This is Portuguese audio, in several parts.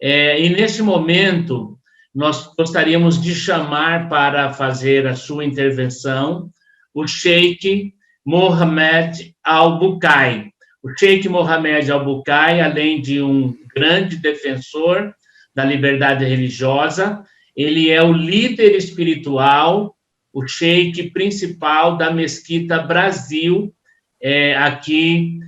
E nesse momento, nós gostaríamos de chamar para fazer a sua intervenção o Sheikh Mohammed Al-Bukai. O Sheikh Mohammed Al-Bukai, além de um grande defensor da liberdade religiosa, ele é o líder espiritual, o sheik principal da Mesquita Brasil, aqui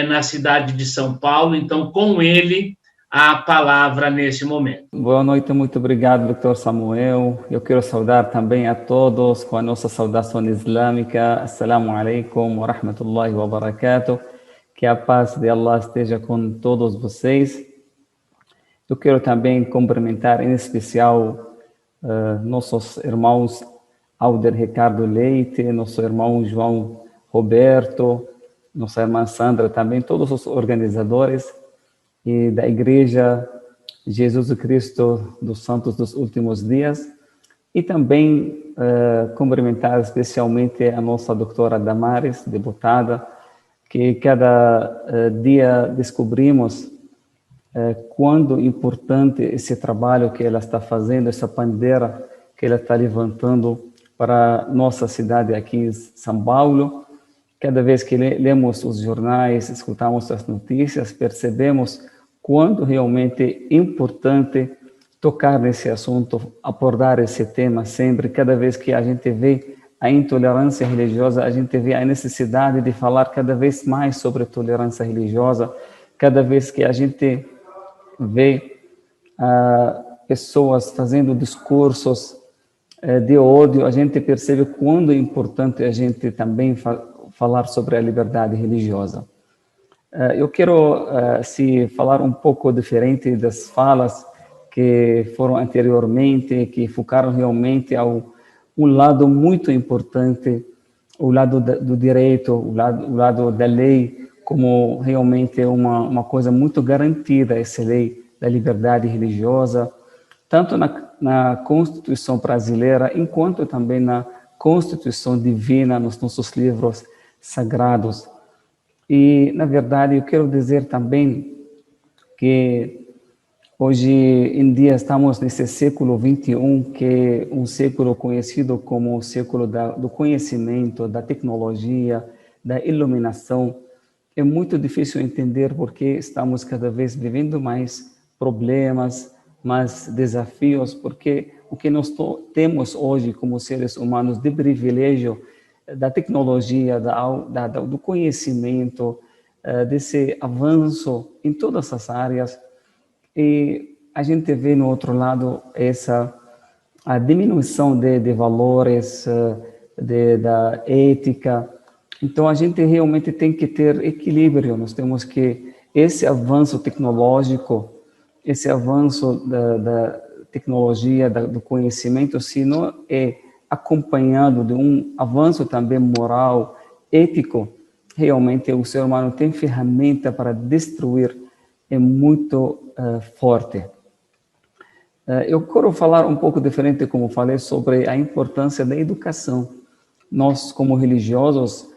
na cidade de São Paulo. Então, com ele, a palavra nesse momento. Boa noite, muito obrigado, Dr. Samuel. Eu quero saudar também a todos com a nossa saudação islâmica. Assalamu alaikum wa rahmatullahi wa barakatuh. Que a paz de Allah esteja com todos vocês. Eu quero também cumprimentar em especial nossos irmãos Alder Ricardo Leite, nosso irmão João Roberto, nossa irmã Sandra também, todos os organizadores e da Igreja Jesus Cristo dos Santos dos Últimos Dias, e também cumprimentar especialmente a nossa doutora Damares, deputada, que cada dia descobrimos quando importante esse trabalho que ela está fazendo, essa bandeira que ela está levantando para nossa cidade aqui em São Paulo. Cada vez que lemos os jornais, escutamos as notícias, percebemos quando realmente é importante tocar nesse assunto, abordar esse tema sempre. Cada vez que a gente vê a intolerância religiosa, a gente vê a necessidade de falar cada vez mais sobre tolerância religiosa. Cada vez que a gente vê pessoas fazendo discursos de ódio, a gente percebe quando é importante a gente também falar sobre a liberdade religiosa. Eu quero falar um pouco diferente das falas que foram anteriormente, que focaram realmente um lado muito importante, o lado do direito, o lado da lei, como realmente é uma coisa muito garantida, essa lei da liberdade religiosa, tanto na Constituição brasileira, enquanto também na Constituição divina, nos nossos livros sagrados. E, na verdade, eu quero dizer também que hoje em dia estamos nesse século XXI, que é um século conhecido como o século do conhecimento, da tecnologia, da iluminação. É muito difícil entender porque estamos cada vez vivendo mais problemas, mais desafios, porque o que nós temos hoje como seres humanos de privilégio da tecnologia, do conhecimento, desse avanço em todas as áreas, e a gente vê no outro lado a diminuição de valores, da ética. Então, a gente realmente tem que ter equilíbrio. Nós temos que, esse avanço tecnológico, esse avanço da tecnologia, do conhecimento, se não é acompanhado de um avanço também moral, ético, realmente o ser humano tem ferramenta para destruir, é muito forte. Eu quero falar um pouco diferente, como falei, sobre a importância da educação. Nós, como religiosos,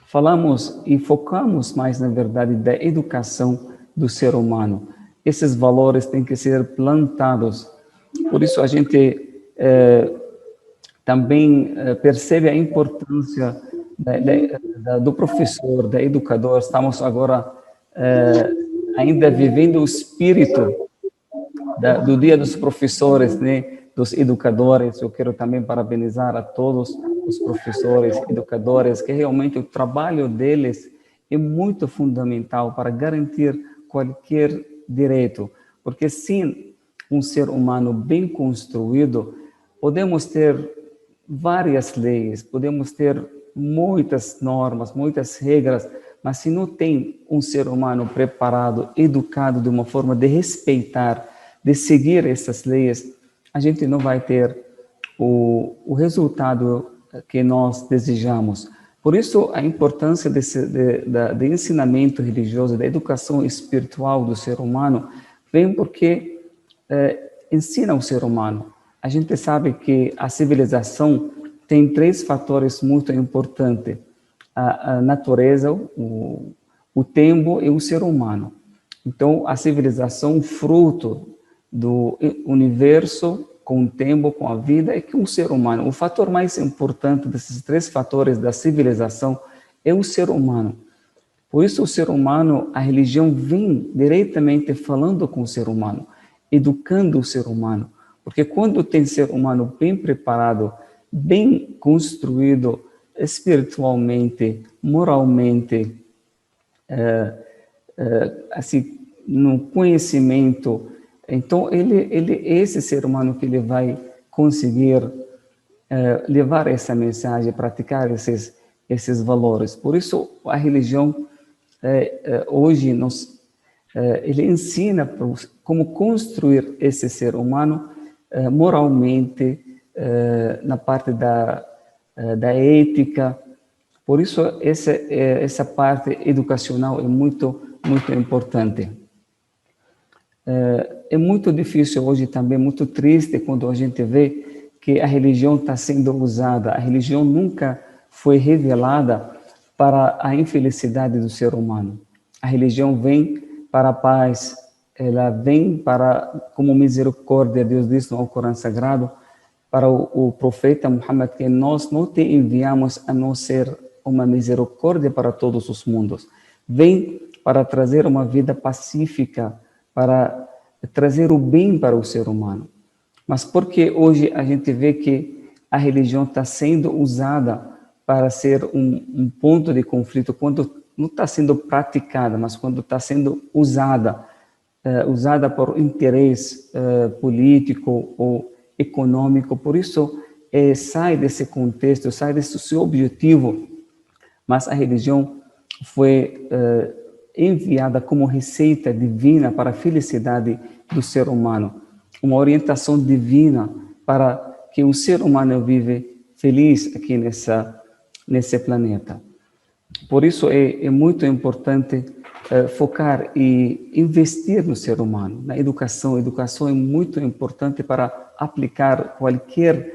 falamos e focamos mais, na verdade, da educação do ser humano. Esses valores têm que ser plantados. Por isso, a gente também percebe a importância do professor, da educador. Estamos agora ainda vivendo o espírito do Dia dos Professores, né, dos educadores. Eu quero também parabenizar a todos os professores, educadores, que realmente o trabalho deles é muito fundamental para garantir qualquer direito, porque sem um ser humano bem construído, podemos ter várias leis, podemos ter muitas normas, muitas regras, mas se não tem um ser humano preparado, educado de uma forma de respeitar, de seguir essas leis, a gente não vai ter o resultado que nós desejamos. Por isso, a importância do ensinamento religioso, da educação espiritual do ser humano, vem porque ensina o ser humano. A gente sabe que a civilização tem 3 fatores muito importantes: a natureza, o tempo e o ser humano. Então, a civilização, fruto do universo, com o tempo, com a vida, é que um ser humano, o fator mais importante desses 3 fatores da civilização é o ser humano. Por isso, o ser humano, a religião vem diretamente falando com o ser humano, educando o ser humano. Porque quando tem ser humano bem preparado, bem construído espiritualmente, moralmente, assim, no conhecimento, então esse ser humano que ele vai conseguir levar essa mensagem, praticar esses valores. Por isso, a religião hoje ele ensina como construir esse ser humano moralmente, na parte da ética. Por isso, essa parte educacional é muito importante. É muito difícil hoje também, muito triste quando a gente vê que a religião está sendo usada. A religião nunca foi revelada para a infelicidade do ser humano. A religião vem para a paz, ela vem como misericórdia. Deus diz no Alcorão Sagrado para o profeta Muhammad que nós não te enviamos a não ser uma misericórdia para todos os mundos. Vem para trazer uma vida pacífica, para trazer o bem para o ser humano. Mas porque hoje a gente vê que a religião está sendo usada para ser um ponto de conflito, quando não está sendo praticada, mas quando está sendo usada por interesse político ou econômico. Por isso, sai desse contexto, sai desse seu objetivo. Mas a religião foi enviada como receita divina para a felicidade do ser humano, uma orientação divina para que o ser humano vive feliz aqui nesse planeta. Por isso é muito importante focar e investir no ser humano, na educação. A educação é muito importante para aplicar qualquer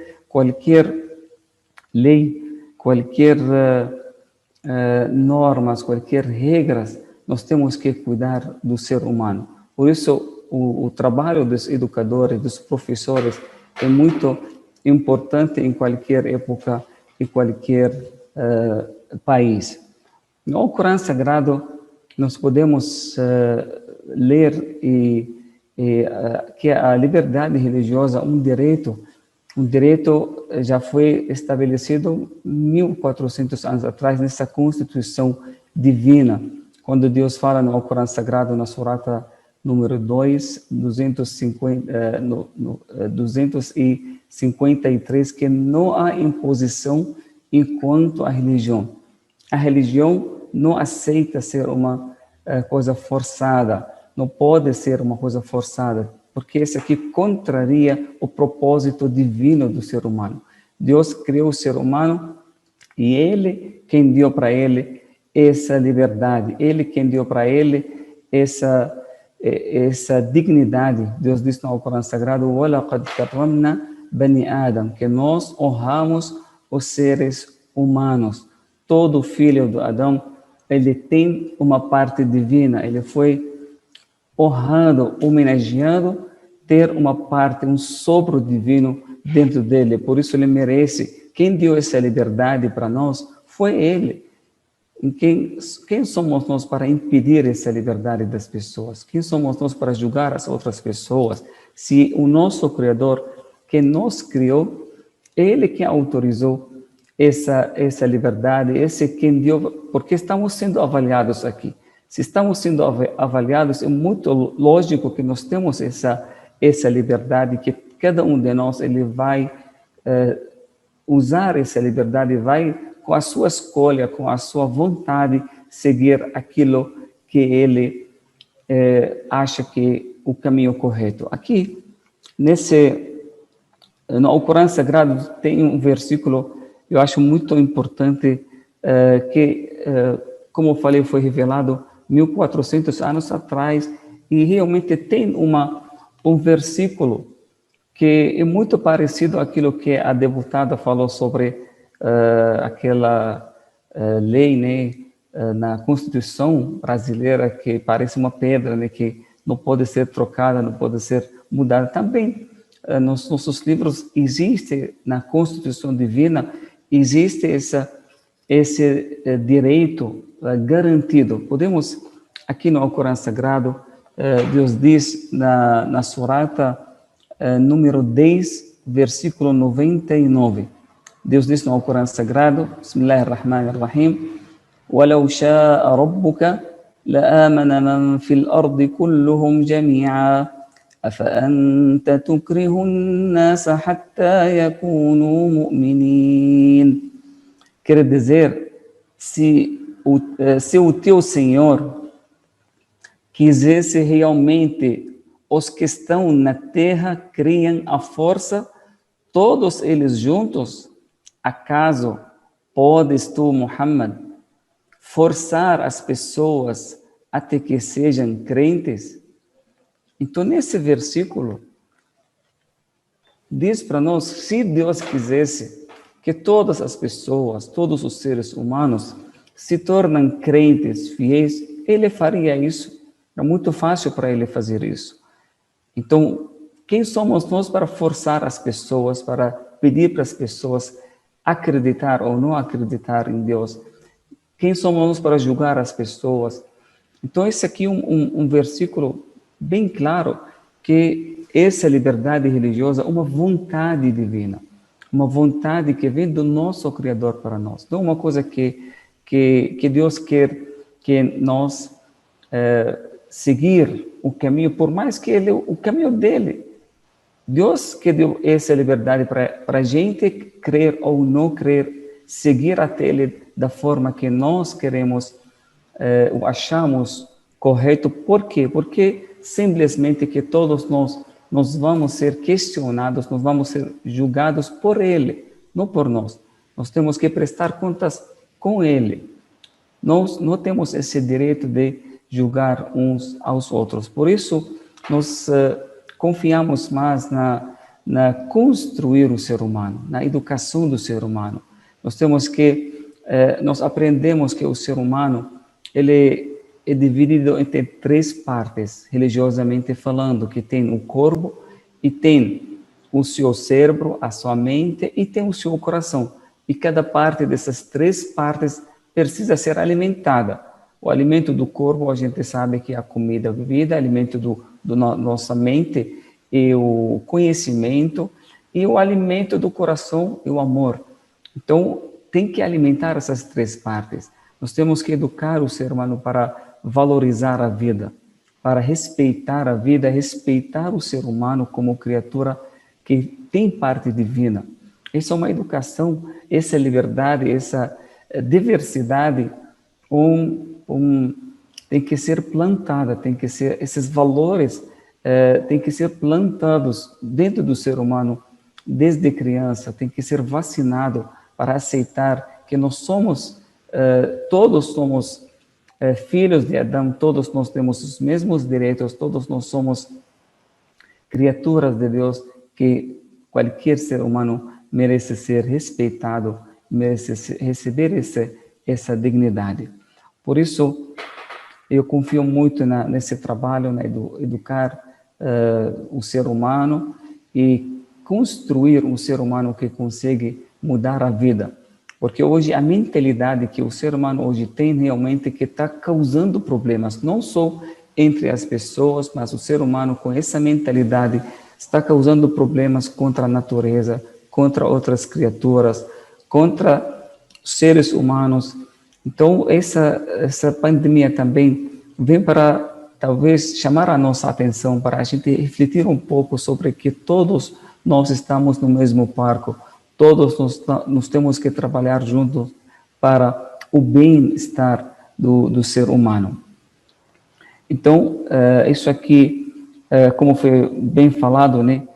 lei, qualquer normas, qualquer regras. Nós temos que cuidar do ser humano. Por isso, o trabalho dos educadores, dos professores, é muito importante em qualquer época, em qualquer país. No Alcorão Sagrado, nós podemos ler que a liberdade religiosa, um direito já foi estabelecido 1400 anos atrás nessa Constituição divina, quando Deus fala no Alcorão Sagrado, na Surata número 2, 253, que não há imposição enquanto a religião. A religião não aceita ser uma coisa forçada, não pode ser uma coisa forçada, porque isso aqui contraria o propósito divino do ser humano. Deus criou o ser humano e Ele quem deu para ele essa liberdade, Ele quem deu para ele essa dignidade. Deus diz no Alcorão Sagrado: وَلَقَدْ كَرَّمْنَا بَنِي آدَمَ, que nós honramos os seres humanos. Todo filho de Adão, ele tem uma parte divina, ele foi honrado, homenageado, ter uma parte, um sopro divino dentro dele. Por isso ele merece. Quem deu essa liberdade para nós foi Ele. E quem somos nós para impedir essa liberdade das pessoas? Quem somos nós para julgar as outras pessoas? Se o nosso Criador, que nos criou, Ele que autorizou essa liberdade, esse quem deu, porque estamos sendo avaliados aqui. Se estamos sendo avaliados, é muito lógico que nós temos essa liberdade, que cada um de nós ele vai usar essa liberdade, vai com a sua escolha, com a sua vontade, seguir aquilo que ele acha que é o caminho correto. Aqui, no Alcorão Sagrado, tem um versículo eu acho muito importante, que, como eu falei, foi revelado 1400 anos atrás, e realmente tem um versículo que é muito parecido àquilo que a deputada falou sobre aquela lei, né, na Constituição brasileira, que parece uma pedra, né, que não pode ser trocada, não pode ser mudada. Também nos nossos livros existe, na Constituição Divina, existe esse direito garantido. Podemos, aqui no Alcorão Sagrado, Deus diz na surata número 10, versículo 99. Deus diz no Alcorão Sagrado, Bismillahirrahmanirrahim, وَلَوْ شَاءَ رَبُّكَ لَآمَنَ مَنْ فِي الْأَرْضِ كُلُّهُمْ جَمِيعًا أَفَأَنْتَ تُكْرِهُ النَّاسَ حَتَّى يَكُونُوا مُؤْمِنِينَ. Quer dizer, se o teu Senhor quisesse realmente, os que estão na terra criam a força, todos eles juntos, acaso podes tu, Muhammad, forçar as pessoas até que sejam crentes? Então, nesse versículo, diz para nós, se Deus quisesse que todas as pessoas, todos os seres humanos se tornem crentes, fiéis, Ele faria isso. É muito fácil para Ele fazer isso. Então, quem somos nós para forçar as pessoas, para pedir para as pessoas acreditar ou não acreditar em Deus? Quem somos nós para julgar as pessoas? Então, esse aqui é um versículo bem claro, que essa liberdade religiosa é uma vontade divina, uma vontade que vem do nosso Criador para nós. Não é uma coisa que Deus quer que nós seguir o caminho, por mais que o caminho dele. Deus que deu essa liberdade para a gente crer ou não crer, seguir até ele da forma que nós queremos, ou achamos correto. Por quê? Porque simplesmente que todos nós vamos ser questionados, nós vamos ser julgados por ele, não por nós. Nós temos que prestar contas com ele. Nós não temos esse direito de julgar uns aos outros. Por isso, nós confiamos mais na construir o ser humano, na educação do ser humano. Nós aprendemos que o ser humano, ele é dividido entre 3 partes, religiosamente falando, que tem o corpo, e tem o seu cérebro, a sua mente, e tem o seu coração. E cada parte dessas 3 partes precisa ser alimentada. O alimento do corpo, a gente sabe que é a comida, a bebida, o alimento nossa mente e o conhecimento, e o alimento do coração e o amor. Então, tem que alimentar essas 3 partes. Nós temos que educar o ser humano para valorizar a vida, para respeitar a vida, respeitar o ser humano como criatura que tem parte divina. Essa é uma educação, essa liberdade, essa diversidade, tem que ser plantada, esses valores têm que ser plantados dentro do ser humano desde criança, tem que ser vacinado para aceitar que todos somos filhos de Adão, todos nós temos os mesmos direitos, todos nós somos criaturas de Deus, que qualquer ser humano merece ser respeitado, merece receber essa dignidade. Por isso, eu confio muito nesse trabalho, educar o ser humano e construir um ser humano que consegue mudar a vida. Porque hoje a mentalidade que o ser humano hoje tem realmente que está causando problemas, não só entre as pessoas, mas o ser humano com essa mentalidade está causando problemas contra a natureza, contra outras criaturas, contra seres humanos. Então, essa pandemia também vem para, talvez, chamar a nossa atenção, para a gente refletir um pouco sobre que todos nós estamos no mesmo barco, todos nós temos que trabalhar juntos para o bem-estar do ser humano. Então, isso aqui, como foi bem falado, né,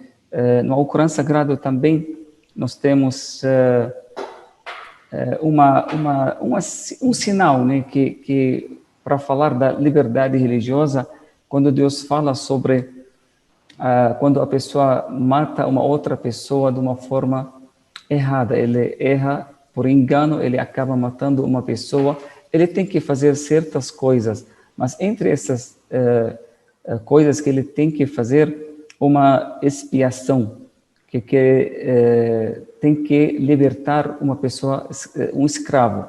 no Alcorão Sagrado também nós temos um sinal, né, que para falar da liberdade religiosa, quando Deus fala sobre quando a pessoa mata uma outra pessoa de uma forma errada, ele erra por engano, ele acaba matando uma pessoa, ele tem que fazer certas coisas, mas entre essas coisas que ele tem que fazer, uma expiação, que tem que libertar uma pessoa, um escravo.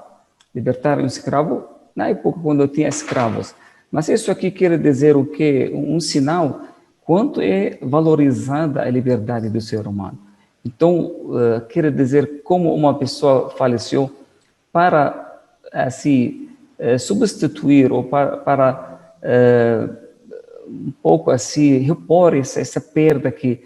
Libertar um escravo na época quando tinha escravos. Mas isso aqui quer dizer o quê? Um sinal quanto é valorizada a liberdade do ser humano. Então, quer dizer como uma pessoa faleceu para assim substituir ou para um pouco assim repor essa perda que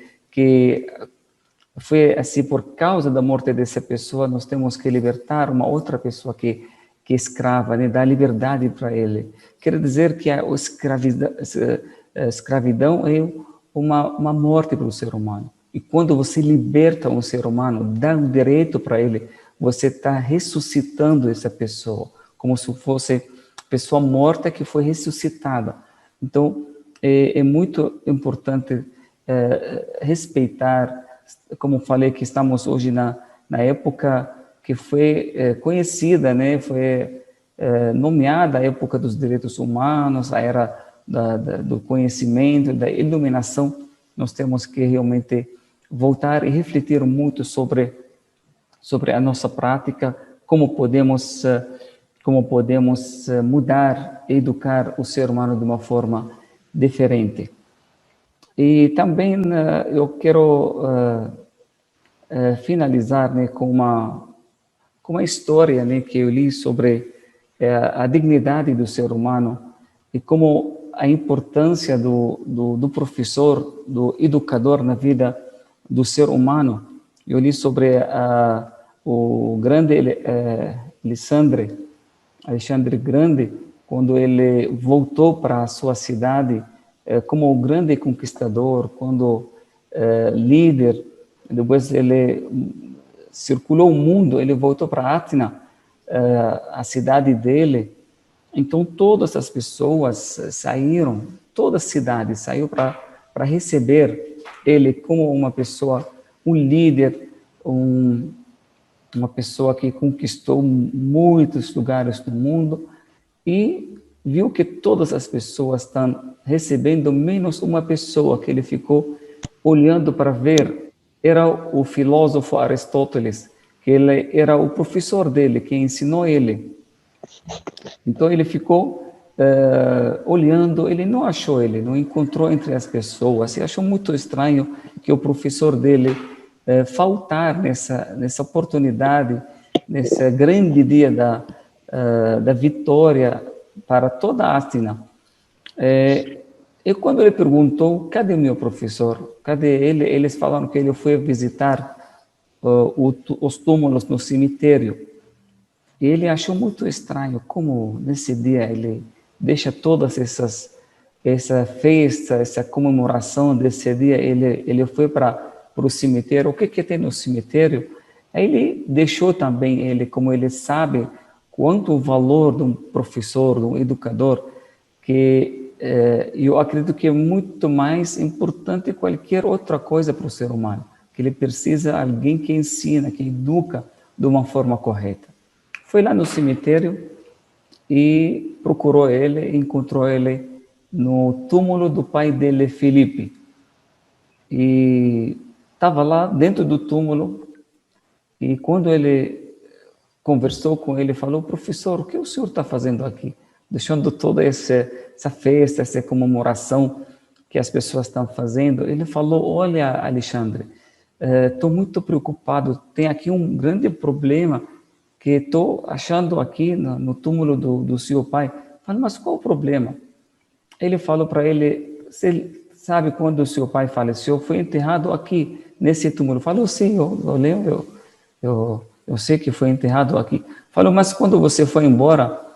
foi assim por causa da morte dessa pessoa. Nós temos que libertar uma outra pessoa que é escrava, né? Dar liberdade para ele. Quer dizer que a escravidão é uma morte para o ser humano. E quando você liberta um ser humano, dá um direito para ele, você está ressuscitando essa pessoa, como se fosse pessoa morta que foi ressuscitada. Então, é muito importante respeitar, como falei, que estamos hoje na época que foi conhecida, né? Foi nomeada a época dos direitos humanos, a era do conhecimento, da iluminação. Nós temos que realmente voltar e refletir muito sobre a nossa prática, como podemos mudar e educar o ser humano de uma forma diferente. E também eu quero finalizar, né, com uma história, né, que eu li sobre a dignidade do ser humano e como a importância do professor, do educador na vida do ser humano. Eu li sobre o grande Alexandre Grande, quando ele voltou para a sua cidade como um grande conquistador, quando líder. Depois ele circulou o mundo, ele voltou para Atina, a cidade dele. Então todas as pessoas saíram, toda a cidade saiu para receber ele como uma pessoa, um líder, uma pessoa que conquistou muitos lugares do mundo, e viu que todas as pessoas estão recebendo, menos uma pessoa que ele ficou olhando para ver. Era o filósofo Aristóteles, que ele era o professor dele, que ensinou ele. Então ele ficou olhando, ele não achou, ele não encontrou entre as pessoas, e achou muito estranho que o professor dele faltar nessa oportunidade, nesse grande dia da vitória para toda a Atina. E quando ele perguntou, cadê o meu professor? Cadê ele? Eles falaram que ele foi visitar os túmulos no cemitério. E ele achou muito estranho como nesse dia ele deixa todas essa festa, essa comemoração desse dia, ele foi para o cemitério. O que tem no cemitério? Aí ele deixou também ele, como ele sabe quanto o valor de um professor, de um educador, que eu acredito que é muito mais importante que qualquer outra coisa para o ser humano, que ele precisa de alguém que ensina, que educa de uma forma correta. Foi lá no cemitério e procurou ele, encontrou ele no túmulo do pai dele, Felipe. E estava lá dentro do túmulo, e quando ele conversou com ele, falou: professor, o que o senhor está fazendo aqui? Deixando toda essa festa, essa comemoração que as pessoas estão fazendo. Ele falou: olha, Alexandre, estou muito preocupado, tem aqui um grande problema que estou achando aqui no túmulo do seu pai. Falei: mas qual o problema? Ele falou para ele: você sabe quando o seu pai faleceu, foi enterrado aqui, nesse túmulo. Falou: sim, eu lembro, eu sei que foi enterrado aqui. Falou: mas quando você foi embora,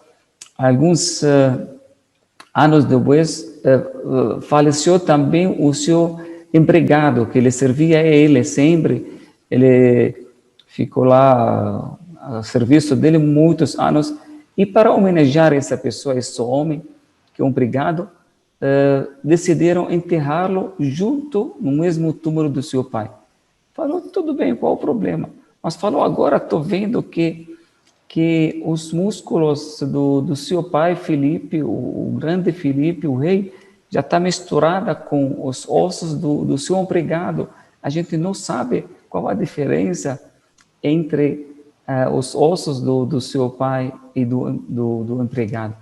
alguns anos depois, faleceu também o seu empregado, que ele servia a ele sempre. Ele ficou lá a serviço dele muitos anos, e para homenagear essa pessoa, esse homem, que é um empregado, decidiram enterrá-lo junto no mesmo túmulo do seu pai. Falou: tudo bem, qual o problema? Mas falou: agora estou vendo que que os músculos do seu pai Filipe, o grande Filipe, o rei, já está misturada com os ossos do seu empregado. A gente não sabe qual a diferença entre os ossos do seu pai e do empregado.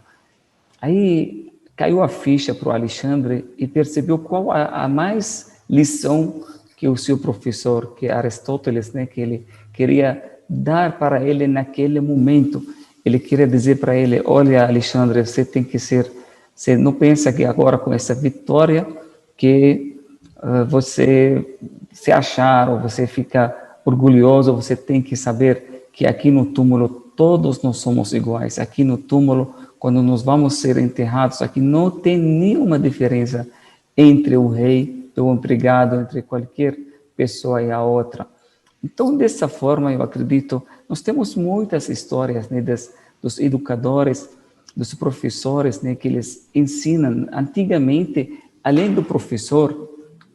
Aí caiu a ficha para o Alexandre e percebeu qual a mais lição que o seu professor, que é Aristóteles, né, que ele queria dar para ele naquele momento. Ele queria dizer para ele: olha, Alexandre, você tem que ser, você não pensa que agora com essa vitória que você se achar ou você fica orgulhoso, você tem que saber que aqui no túmulo todos nós somos iguais. Aqui no túmulo, quando nós vamos ser enterrados, aqui não tem nenhuma diferença entre o rei e o empregado, entre qualquer pessoa e a outra. Então, dessa forma, eu acredito, nós temos muitas histórias, né, dos educadores, dos professores, né, que eles ensinam. Antigamente, além do professor,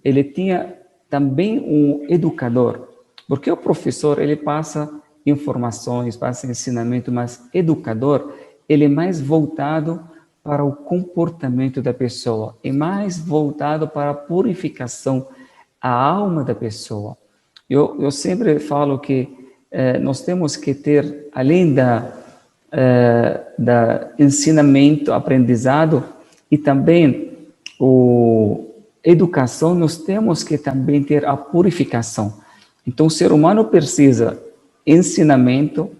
ele tinha também um educador, porque o professor, ele passa informações, passa ensinamento, mas educador, ele é mais voltado para o comportamento da pessoa, é mais voltado para a purificação, a alma da pessoa. Eu sempre falo que nós temos que ter, além da ensinamento, aprendizado, e também o educação, nós temos que também ter a purificação. Então, o ser humano precisa ensinamento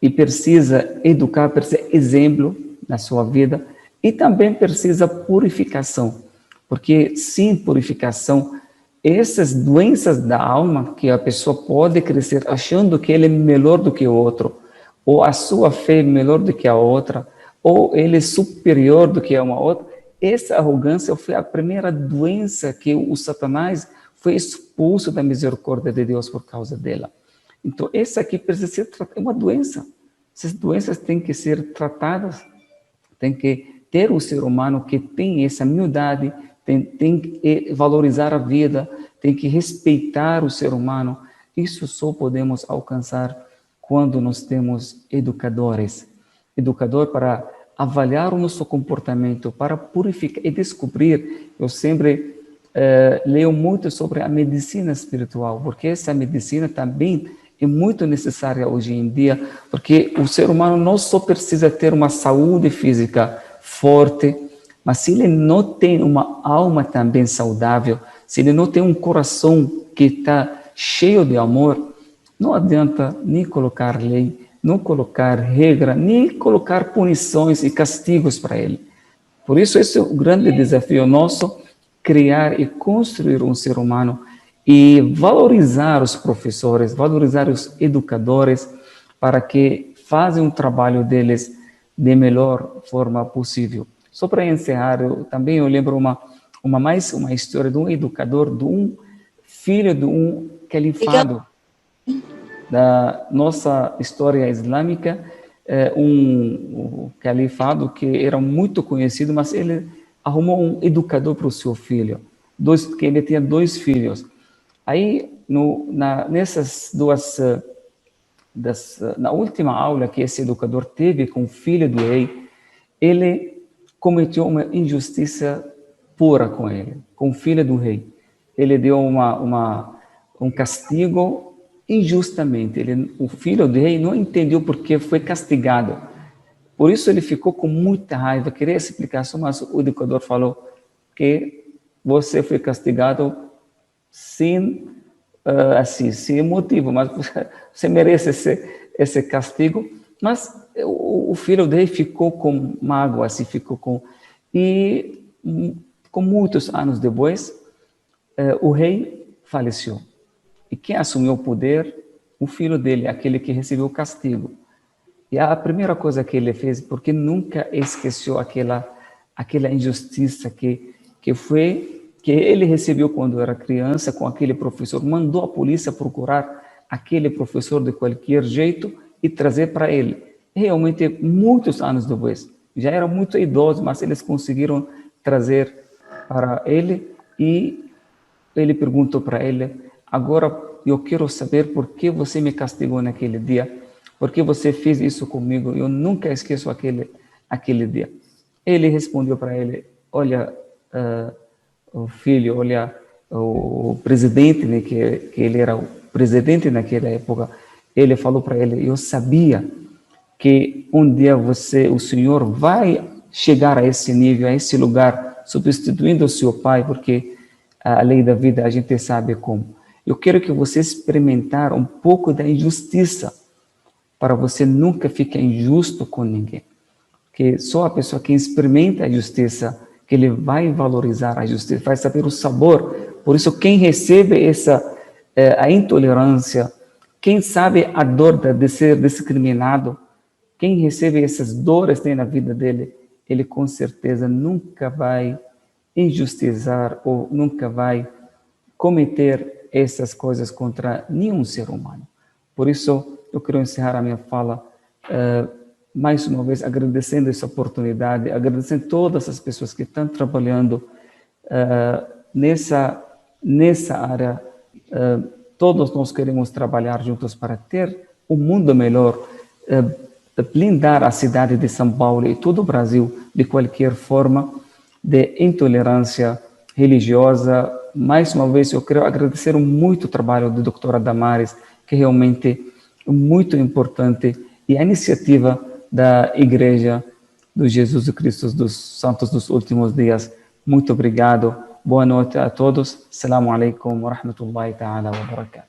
e precisa educar, precisa exemplo na sua vida e também precisa purificação, porque sem purificação, essas doenças da alma que a pessoa pode crescer achando que ele é melhor do que o outro, ou a sua fé é melhor do que a outra, ou ele é superior do que uma outra, essa arrogância foi a primeira doença que o Satanás foi expulso da misericórdia de Deus por causa dela. Então, essa aqui precisa ser tratada, é uma doença. Essas doenças têm que ser tratadas, tem que ter o ser humano que tem essa humildade, tem que valorizar a vida, tem que respeitar o ser humano. Isso só podemos alcançar quando nós temos educadores. Educador para avaliar o nosso comportamento, para purificar e descobrir. Eu sempre leio muito sobre a medicina espiritual, porque essa medicina também é muito necessária hoje em dia, porque o ser humano não só precisa ter uma saúde física forte, mas se ele não tem uma alma também saudável, se ele não tem um coração que está cheio de amor, não adianta nem colocar lei, não colocar regra, nem colocar punições e castigos para ele. Por isso, esse é o grande desafio nosso, criar e construir um ser humano e valorizar os professores, valorizar os educadores para que façam o trabalho deles de melhor forma possível. Só para encerrar, eu lembro uma história de um educador, de um filho de um califado da nossa história islâmica, um califado que era muito conhecido, mas ele arrumou um educador para o seu filho, que ele tinha 2 filhos. Aí, nessas duas, na última aula que esse educador teve com o filho do rei, ele cometeu uma injustiça pura com ele, com o filho do rei. Ele deu um castigo injustamente. O filho do rei não entendeu por que foi castigado. Por isso ele ficou com muita raiva, queria explicação, mas o educador falou que você foi castigado sem motivo, mas você merece esse castigo. Mas o filho dele ficou com mágoa, e com muitos anos depois, o rei faleceu. E quem assumiu o poder? O filho dele, aquele que recebeu o castigo. E a primeira coisa que ele fez, porque nunca esqueceu aquela injustiça que ele recebeu quando era criança com aquele professor, mandou a polícia procurar aquele professor de qualquer jeito e trazer para ele. Realmente, muitos anos depois, já era muito idoso, mas eles conseguiram trazer para ele e ele perguntou para ele: agora eu quero saber por que você me castigou naquele dia. Por que você fez isso comigo? Eu nunca esqueço aquele dia. Ele respondeu para ele, olha, o filho, olha, o presidente, né, que ele era o presidente naquela época, ele falou para ele, eu sabia que um dia o Senhor vai chegar a esse nível, a esse lugar, substituindo o seu pai, porque a lei da vida a gente sabe como. Eu quero que você experimentar um pouco da injustiça, para você nunca ficar injusto com ninguém. Porque só a pessoa que experimenta a justiça, que ele vai valorizar a justiça, vai saber o sabor. Por isso, quem recebe a intolerância, quem sabe a dor de ser discriminado, quem recebe essas dores na vida dele, ele com certeza nunca vai injustiçar ou nunca vai cometer essas coisas contra nenhum ser humano. Por isso, eu quero encerrar a minha fala mais uma vez agradecendo essa oportunidade, agradecendo todas as pessoas que estão trabalhando nessa área. Todos nós queremos trabalhar juntos para ter um mundo melhor, blindar a cidade de São Paulo e todo o Brasil de qualquer forma de intolerância religiosa. Mais uma vez, eu quero agradecer muito o trabalho da doutora Damares, que realmente é muito importante, e a iniciativa da Igreja do Jesus Cristo dos Santos dos Últimos Dias. Muito obrigado. Boa noite a todos. Assalamu alaikum wa rahmatullahi ta'ala wa barakatuh.